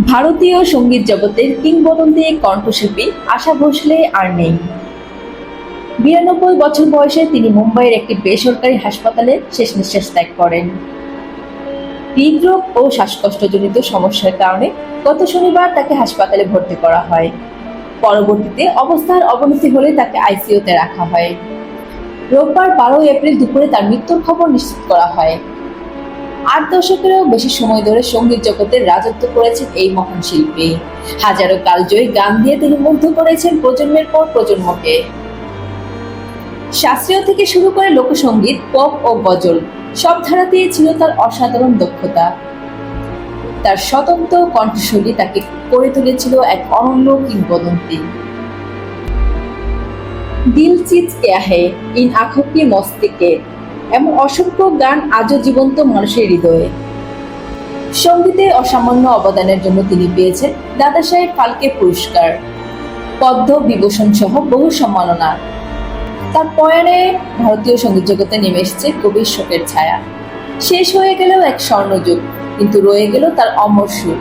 ভারতীয় সঙ্গীত জগতের কিংবদন্তি কণ্ঠশিল্পী আশা ভোসলে আর নেই। ৯২ বছর বয়সে তিনি মুম্বাইয়ের একটি বেসরকারি হাসপাতালে শেষ নিঃশ্বাস ত্যাগ করেন। হৃদরোগ ও শ্বাসকষ্টজনিত সমস্যার কারণে গত শনিবার তাকে হাসপাতালে ভর্তি করা হয়। পরবর্তীতে অবস্থার অবনতি হলে তাকে আইসিইউতে রাখা হয়। রোববার ১২ এপ্রিল দুপুরে তার মৃত্যুর খবর নিশ্চিত করা হয়। ৮ দশকেরও বেশি সময় ধরে সঙ্গীত জগতের রাজত্ব করেছেন এই মহান শিল্পী। হাজারো কালজয়ী গান দিয়ে তিনি মুগ্ধ করেছেন প্রজন্মের পর প্রজন্মকে। শাস্ত্রীয় থেকে শুরু করে লোকসঙ্গীত, পপ ও গজল সব ধারাতেই ছিল তার অসাধারণ দক্ষতা। তার স্বতন্ত্র কণ্ঠশৈলী তাকে করে তুলেছিল এক অনন্য কিংবদন্তি। দিল চিজ কেয়া হে, ইন আঁখোঁ কি মস্তি কে, এমন অসংখ্য গান আজও জীবন্ত মানুষের হৃদয়ে। সঙ্গীতে অসামান্য অবদানের জন্য তিনি পেয়েছেন দাদাসাহেব ফালকে পুরস্কার, পদ্ম বিভূষণ সহ বহু সম্মাননা। তার প্রয়াণে ভারতীয় সঙ্গীত জগতে নেমে এসেছে গভীর শোকের ছায়া। শেষ হয়ে গেলেও এক স্বর্ণযুগ, কিন্তু রয়ে গেল তার অমর সুর।